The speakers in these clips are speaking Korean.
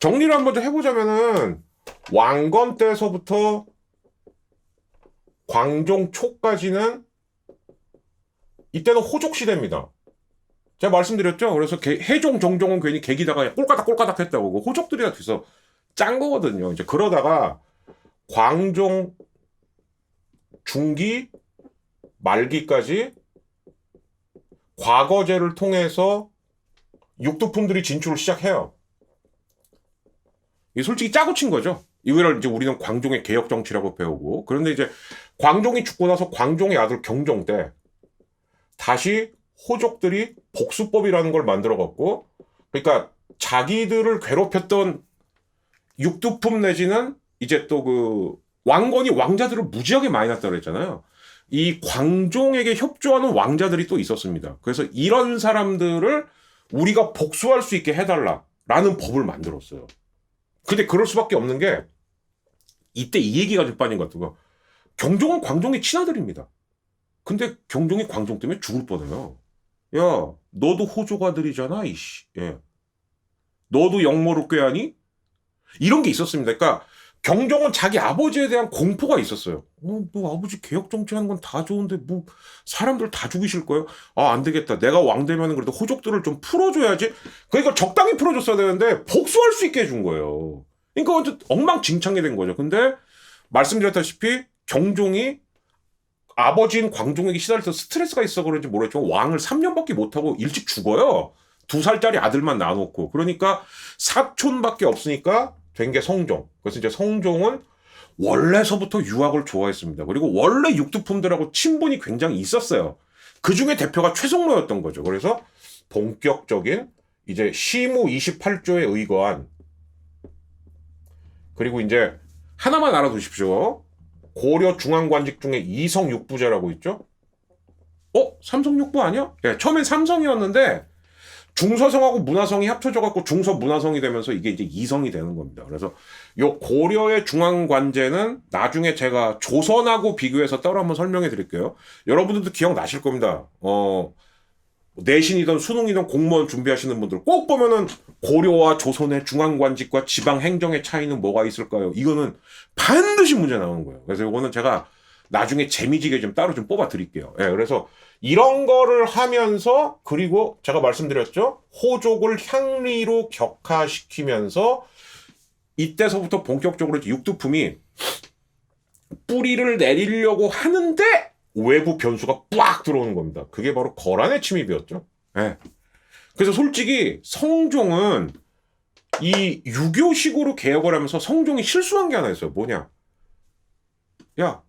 정리를 한번 좀 해보자면은 왕건 때서부터 광종 초까지는 이때는 호족 시대입니다. 제가 말씀드렸죠. 그래서 해종 정종은 괜히 계기다가 꼴까닥 꼴까닥 했다고 호족들이 다 뒤서 짠 거거든요. 이제 그러다가 광종 중기 말기까지 과거제를 통해서 육두품들이 진출을 시작해요. 이 솔직히 짜고 친 거죠. 이걸 이제 우리는 광종의 개혁 정치라고 배우고, 그런데 이제 광종이 죽고 나서 광종의 아들 경종 때 다시 호족들이 복수법이라는 걸 만들어갖고, 그러니까 자기들을 괴롭혔던 육두품 내지는 이제 또 그 왕건이 왕자들을 무지하게 많이 낳았다고 그랬잖아요. 이 광종에게 협조하는 왕자들이 또 있었습니다. 그래서 이런 사람들을 우리가 복수할 수 있게 해달라라는 법을 만들었어요. 근데 그럴 수밖에 없는 게 이때 이 얘기가 좀 빠진 것 같아요. 경종은 광종의 친아들입니다. 근데 경종이 광종 때문에 죽을 뻔해요. 야, 너도 호족 아들이잖아, 이씨. 예. 너도 역모를 꾀하니? 이런 게 있었습니다. 그러니까 경종은 자기 아버지에 대한 공포가 있었어요. 너 아버지 개혁 정치하는 건 다 좋은데 뭐 사람들 다 죽이실 거예요? 아, 안 되겠다. 내가 왕 되면은 그래도 호족들을 좀 풀어줘야지. 그러니까 적당히 풀어줬어야 되는데 복수할 수 있게 해준 거예요. 그러니까 완전 엉망진창이 된 거죠. 근데 말씀드렸다시피 경종이 아버지인 광종에게 시달려서 스트레스가 있어 그런지 모르겠지만 왕을 3년밖에 못하고 일찍 죽어요. 2살짜리 아들만 낳아놓고. 그러니까 사촌밖에 없으니까 된 게 성종. 그래서 이제 성종은 원래서부터 유학을 좋아했습니다. 그리고 원래 육두품들하고 친분이 굉장히 있었어요. 그 중에 대표가 최성로였던 거죠. 그래서 본격적인 이제 시무 28조에 의거한, 그리고 이제 하나만 알아두십시오. 고려 중앙관직 중에 이성육부제라고 있죠. 삼성육부 아니야? 예, 처음엔 삼성이었는데 중서성하고 문화성이 합쳐져갖고 중서문화성이 되면서 이게 이제 이성이 되는 겁니다. 그래서 요 고려의 중앙관제는 나중에 제가 조선하고 비교해서 따로 한번 설명해 드릴게요. 여러분들도 기억나실 겁니다. 내신이든 수능이든 공무원 준비하시는 분들 꼭 보면은 고려와 조선의 중앙관직과 지방행정의 차이는 뭐가 있을까요? 이거는 반드시 문제 나오는 거예요. 그래서 이거는 제가 나중에 재미지게 좀 따로 좀 뽑아 드릴게요. 예, 그래서 이런 거를 하면서, 그리고 제가 말씀드렸죠. 호족을 향리로 격화시키면서 이때서부터 본격적으로 육두품이 뿌리를 내리려고 하는데 외부 변수가 빡 들어오는 겁니다. 그게 바로 거란의 침입이었죠. 예. 그래서 솔직히 성종은 이 유교식으로 개혁을 하면서 성종이 실수한 게 하나 있어요. 뭐냐? 야,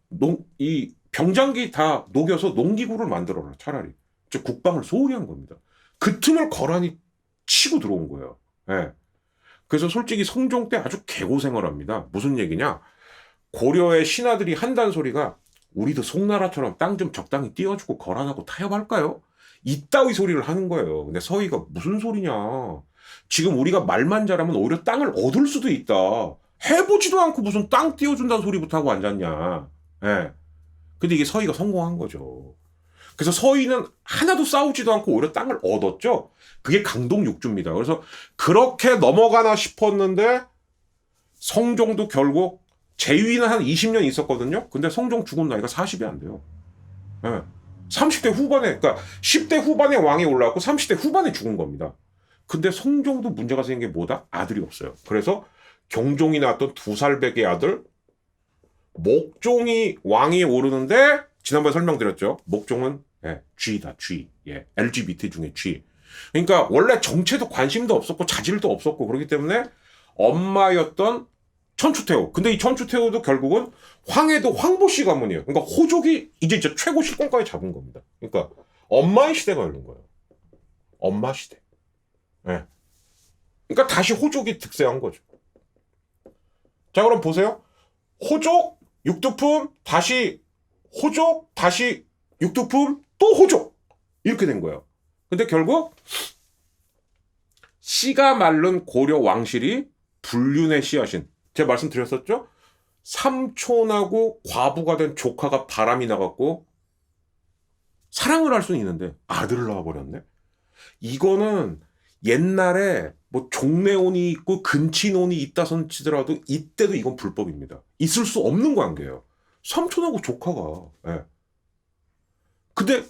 이 병장기 다 녹여서 농기구를 만들어라, 차라리. 즉 국방을 소홀히 한 겁니다. 그 틈을 거란이 치고 들어온 거예요. 예. 그래서 솔직히 성종 때 아주 개고생을 합니다. 무슨 얘기냐? 고려의 신하들이 한단 소리가 우리도 송나라처럼 땅 좀 적당히 띄워주고 거란하고 타협할까요? 이따위 소리를 하는 거예요. 근데 서희가 무슨 소리냐? 지금 우리가 말만 잘하면 오히려 땅을 얻을 수도 있다. 해보지도 않고 무슨 땅 띄워준다는 소리부터 하고 앉았냐? 예. 근데 이게 서희가 성공한 거죠. 그래서 서희는 하나도 싸우지도 않고 오히려 땅을 얻었죠. 그게 강동육주입니다. 그래서 그렇게 넘어가나 싶었는데 성종도 결국 재위는 한 20년 있었거든요. 근데 성종 죽은 나이가 40이 안 돼요. 예. 30대 후반에, 그러니까 10대 후반에 왕이 올라왔고 30대 후반에 죽은 겁니다. 근데 성종도 문제가 생긴 게 뭐다? 아들이 없어요. 그래서 경종이 낳았던 2살배기 아들 목종이 왕이 오르는데, 지난번에 설명드렸죠. 목종은 G다, G. 예, LGBT 중에 G. 그러니까 원래 정체도 관심도 없었고 자질도 없었고 그렇기 때문에 엄마였던 천추태후. 근데 이 천추태후도 결국은 황해도 황보씨 가문이에요. 그러니까 호족이 이제 최고 실권까지 잡은 겁니다. 그러니까 엄마의 시대가 열린 거예요. 엄마 시대. 예. 그러니까 다시 호족이 득세한 거죠. 자, 그럼 보세요. 호족, 육두품, 다시 호족, 다시 육두품, 또 호족. 이렇게 된 거예요. 근데 결국 씨가 마른 고려 왕실이 불륜의 씨앗인, 제가 말씀드렸었죠? 삼촌하고 과부가 된 조카가 바람이 나갔고 사랑을 할 수는 있는데 아들을 낳아버렸네. 이거는 옛날에 뭐 종래혼이 있고 근친혼이 있다 손 치더라도 이때도 이건 불법입니다. 있을 수 없는 관계예요. 삼촌하고 조카가. 예. 근데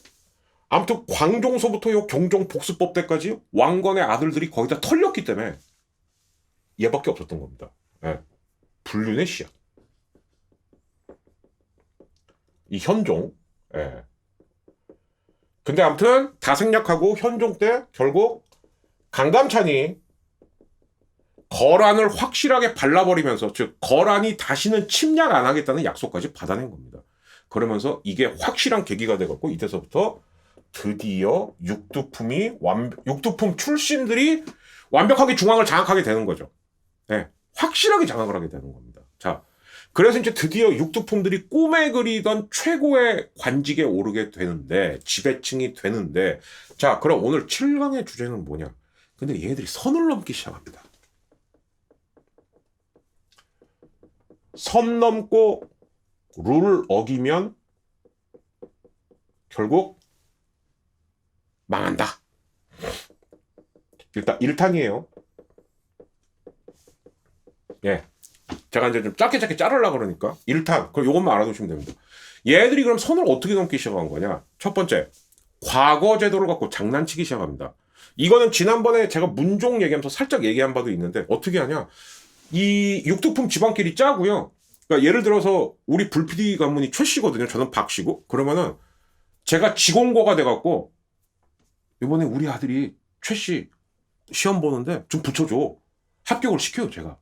아무튼 광종서부터 요 경종복수법 때까지 왕건의 아들들이 거의 다 털렸기 때문에 얘밖에 없었던 겁니다. 예. 불륜의 씨앗. 이 현종. 예. 근데 아무튼 다 생략하고 현종 때 결국 강감찬이 거란을 확실하게 발라버리면서, 즉 거란이 다시는 침략 안 하겠다는 약속까지 받아낸 겁니다. 그러면서 이게 확실한 계기가 돼갖고 이때서부터 드디어 육두품 출신들이 완벽하게 중앙을 장악하게 되는 거죠. 네, 확실하게 장악을 하게 되는 겁니다. 자, 그래서 이제 드디어 육두품들이 꿈에 그리던 최고의 관직에 오르게 되는데, 지배층이 되는데, 자, 그럼 오늘 7강의 주제는 뭐냐? 근데 얘네들이 선을 넘기 시작합니다. 선 넘고 룰을 어기면 결국 망한다. 일단 1탄이에요. 예. 제가 이제 좀 짧게 자르려고 그러니까 1탄. 그럼 요것만 알아두시면 됩니다. 얘들이 그럼 선을 어떻게 넘기 시작한 거냐? 첫 번째, 과거 제도를 갖고 장난치기 시작합니다. 이거는 지난번에 제가 문종 얘기하면서 살짝 얘기한 바도 있는데, 어떻게 하냐? 이 육두품 집안끼리 짜고요. 그러니까 예를 들어서 우리 불PD 가문이 최씨거든요. 저는 박씨고. 그러면은 제가 지공고가 돼갖고 이번에 우리 아들이 최씨 시험 보는데 좀 붙여줘. 합격을 시켜요, 제가.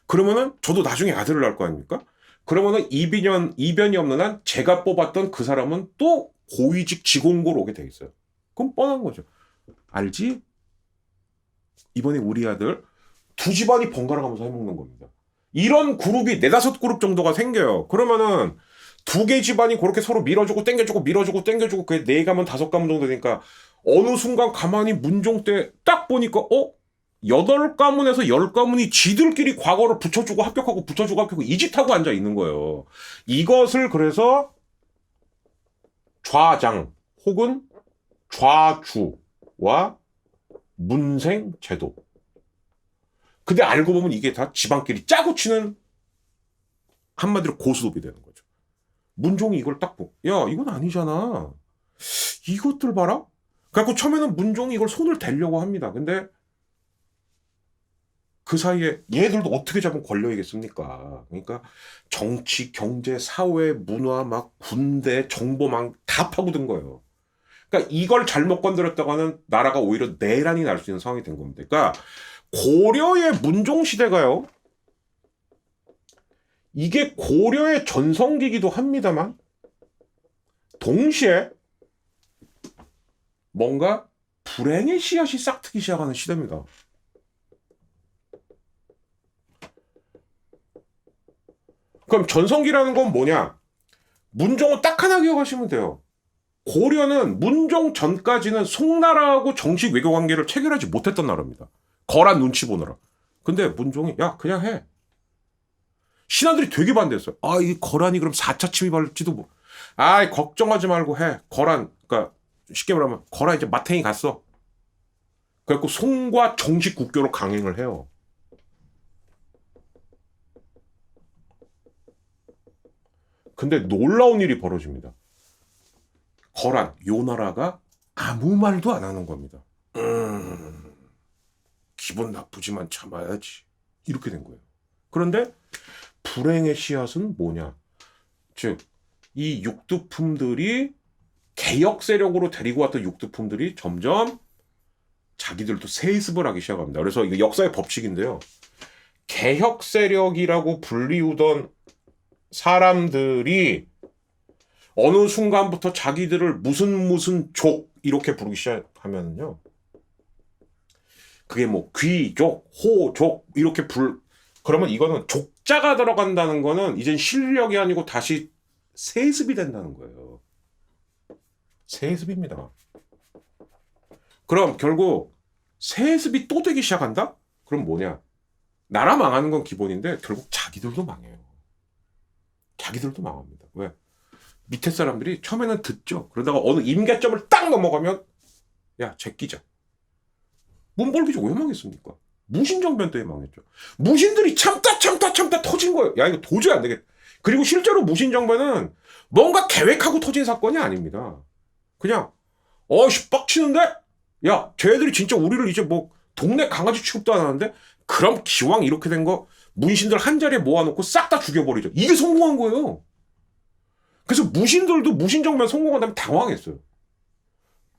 그러면은 저도 나중에 아들을 낳을 거 아닙니까? 그러면은 이변이 없는 한 제가 뽑았던 그 사람은 또 고위직 지공고로 오게 돼 있어요. 그럼 뻔한 거죠. 알지? 이번에 우리 아들 두 집안이 번갈아 가면서 해먹는 겁니다. 이런 그룹이 4-5그룹 정도가 생겨요. 그러면은 2개 집안이 그렇게 서로 밀어주고 땡겨주고 밀어주고 땡겨주고, 그게 4가문 5가문 정도 되니까 어느 순간 가만히 문종 때 딱 보니까 8가문에서 10가문이 지들끼리 과거를 붙여주고 합격하고 붙여주고 합격하고 이 짓 하고 앉아 있는 거예요. 이것을 그래서 좌장 혹은 좌주와 문생제도. 근데 알고 보면 이게 다 집안끼리 짜고 치는, 한마디로 고스톱이 되는 거죠. 문종이 이걸 딱 보고, 야, 이건 아니잖아. 이것들 봐라? 그래갖고 처음에는 문종이 이걸 손을 대려고 합니다. 근데 그 사이에 얘들도 어떻게 잡으면 걸려야겠습니까? 그러니까 정치, 경제, 사회, 문화, 막 군대, 정보망 다 파고든 거예요. 그러니까 이걸 잘못 건드렸다가는 나라가 오히려 내란이 날 수 있는 상황이 된 겁니다. 그러니까 고려의 문종시대가요, 이게 고려의 전성기이기도 합니다만 동시에 뭔가 불행의 씨앗이 싹트기 시작하는 시대입니다. 그럼 전성기라는 건 뭐냐? 문종은 딱 하나 기억하시면 돼요. 고려는 문종 전까지는 송나라하고 정식 외교 관계를 체결하지 못했던 나라입니다. 거란 눈치 보느라. 근데 문종이 야 그냥 해. 신하들이 되게 반대했어요. 이 거란이 그럼 4차 침입할지도 뭐. 걱정하지 말고 해. 거란, 그러니까 쉽게 말하면 거란 이제 마탱이 갔어. 그래갖고 송과 정식 국교로 강행을 해요. 근데 놀라운 일이 벌어집니다. 거란, 요 나라가 아무 말도 안 하는 겁니다. 기분 나쁘지만 참아야지. 이렇게 된 거예요. 그런데 불행의 씨앗은 뭐냐? 즉, 이 육두품들이 개혁 세력으로 데리고 왔던 육두품들이 점점 자기들도 세습을 하기 시작합니다. 그래서 이거 역사의 법칙인데요. 개혁 세력이라고 불리우던 사람들이 어느 순간부터 자기들을 무슨 족 이렇게 부르기 시작하면요. 그게 뭐 귀족, 호족 이렇게 그러면 이거는 족자가 들어간다는 거는 이젠 실력이 아니고 다시 세습이 된다는 거예요. 세습입니다. 그럼 결국 세습이 또 되기 시작한다? 그럼 뭐냐? 나라 망하는 건 기본인데 결국 자기들도 망해요. 자기들도 망합니다. 왜? 밑에 사람들이 처음에는 듣죠. 그러다가 어느 임계점을 딱 넘어가면 야 제끼자. 문벌기조 왜 망했습니까? 무신정변 때문에 망했죠. 무신들이 참다 터진 거예요. 야, 이거 도저히 안 되겠다. 그리고 실제로 무신정변은 뭔가 계획하고 터진 사건이 아닙니다. 그냥 빡치는데? 야, 쟤네들이 진짜 우리를 이제 뭐 동네 강아지 취급도 안 하는데? 그럼 기왕 이렇게 된 거 문신들 한 자리에 모아놓고 싹 다 죽여버리죠. 이게 성공한 거예요. 그래서 무신들도 무신정변 성공한 다음에 당황했어요.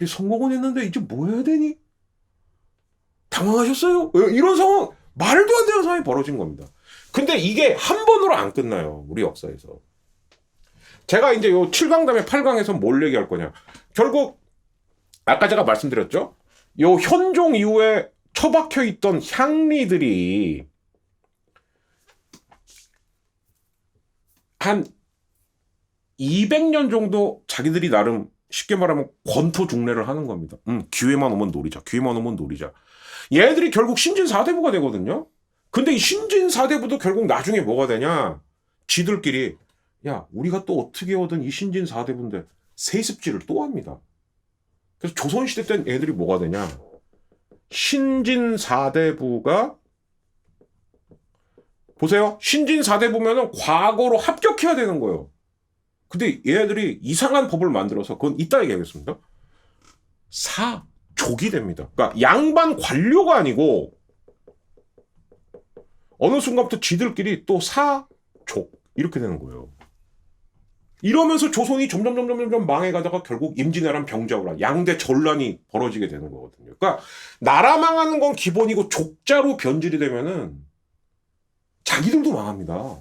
성공은 했는데 이제 뭐 해야 되니? 당황하셨어요? 이런 상황, 말도 안 되는 상황이 벌어진 겁니다. 근데 이게 한 번으로 안 끝나요. 우리 역사에서. 제가 이제 요 7강 다음에 8강에서 뭘 얘기할 거냐. 결국 아까 제가 말씀드렸죠. 요 현종 이후에 처박혀 있던 향리들이 한 200년 정도 자기들이 나름 쉽게 말하면 권토 중래를 하는 겁니다. 기회만 오면 노리자. 기회만 오면 노리자. 얘들이 결국 신진 4대부가 되거든요. 근데 이 신진 4대부도 결국 나중에 뭐가 되냐. 지들끼리 야, 우리가 또 어떻게 오든 이 신진 4대부인데 세습지를 또 합니다. 그래서 조선시대 땐 애들이 뭐가 되냐. 신진 4대부가 보세요. 신진 4대부면은 과거로 합격해야 되는 거예요. 근데 얘네들이 이상한 법을 만들어서 그건 이따 얘기하겠습니다. 사족이 됩니다. 그러니까 양반 관료가 아니고 어느 순간부터 지들끼리 또 사족 이렇게 되는 거예요. 이러면서 조선이 점점 망해가다가 결국 임진왜란 병자호란 양대 전란이 벌어지게 되는 거거든요. 그러니까 나라 망하는 건 기본이고 족자로 변질이 되면은 자기들도 망합니다.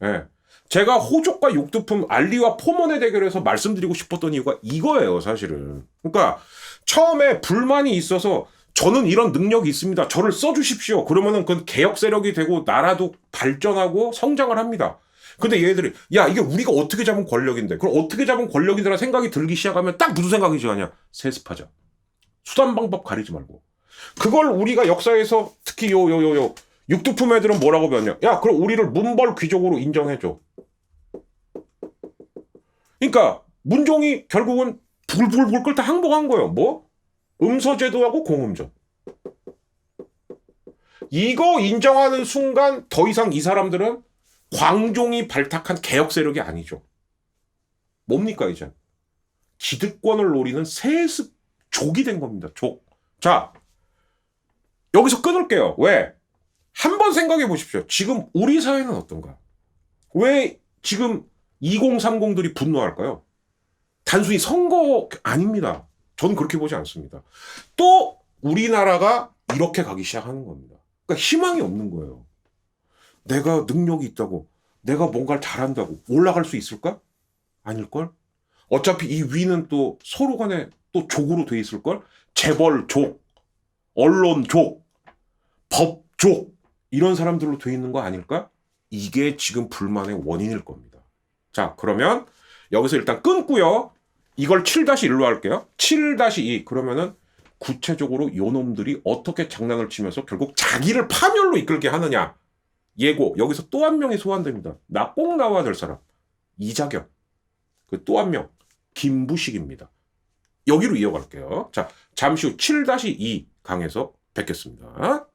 네. 제가 호족과 육두품 알리와 포먼의 대결에서 말씀드리고 싶었던 이유가 이거예요, 사실은. 그러니까 처음에 불만이 있어서 저는 이런 능력이 있습니다. 저를 써주십시오. 그러면은 그건 개혁 세력이 되고 나라도 발전하고 성장을 합니다. 근데 얘들이 야, 이게 우리가 어떻게 잡은 권력인데, 그럼 어떻게 잡은 권력인데라는 생각이 들기 시작하면 딱 무슨 생각이 지하냐? 세습하자. 수단 방법 가리지 말고. 그걸 우리가 역사에서 특히 요 육두품 애들은 뭐라고 배웠냐? 야, 그럼 우리를 문벌 귀족으로 인정해줘. 그러니까 문종이 결국은 불 끓다 항복한 거예요. 뭐? 음서제도하고 공음전. 이거 인정하는 순간 더 이상 이 사람들은 광종이 발탁한 개혁 세력이 아니죠. 뭡니까 이제? 기득권을 노리는 세습족이 된 겁니다. 족. 자, 여기서 끊을게요. 왜? 한번 생각해 보십시오. 지금 우리 사회는 어떤가? 왜 지금 2030들이 분노할까요? 단순히 선거 아닙니다. 저는 그렇게 보지 않습니다. 또 우리나라가 이렇게 가기 시작하는 겁니다. 그러니까 희망이 없는 거예요. 내가 능력이 있다고, 내가 뭔가를 잘한다고 올라갈 수 있을까? 아닐걸? 어차피 이 위는 또 서로 간에 또 족으로 돼 있을걸? 재벌족, 언론족, 법족 이런 사람들로 돼 있는 거 아닐까? 이게 지금 불만의 원인일 겁니다. 자, 그러면 여기서 일단 끊고요. 이걸 7-1로 할게요. 7-2 그러면은 구체적으로 요놈들이 어떻게 장난을 치면서 결국 자기를 파멸로 이끌게 하느냐. 예고. 여기서 또 한 명이 소환됩니다. 나 꼭 나와야 될 사람. 이자겸. 그 또 한 명. 김부식입니다. 여기로 이어갈게요. 자, 잠시 후 7-2 강에서 뵙겠습니다.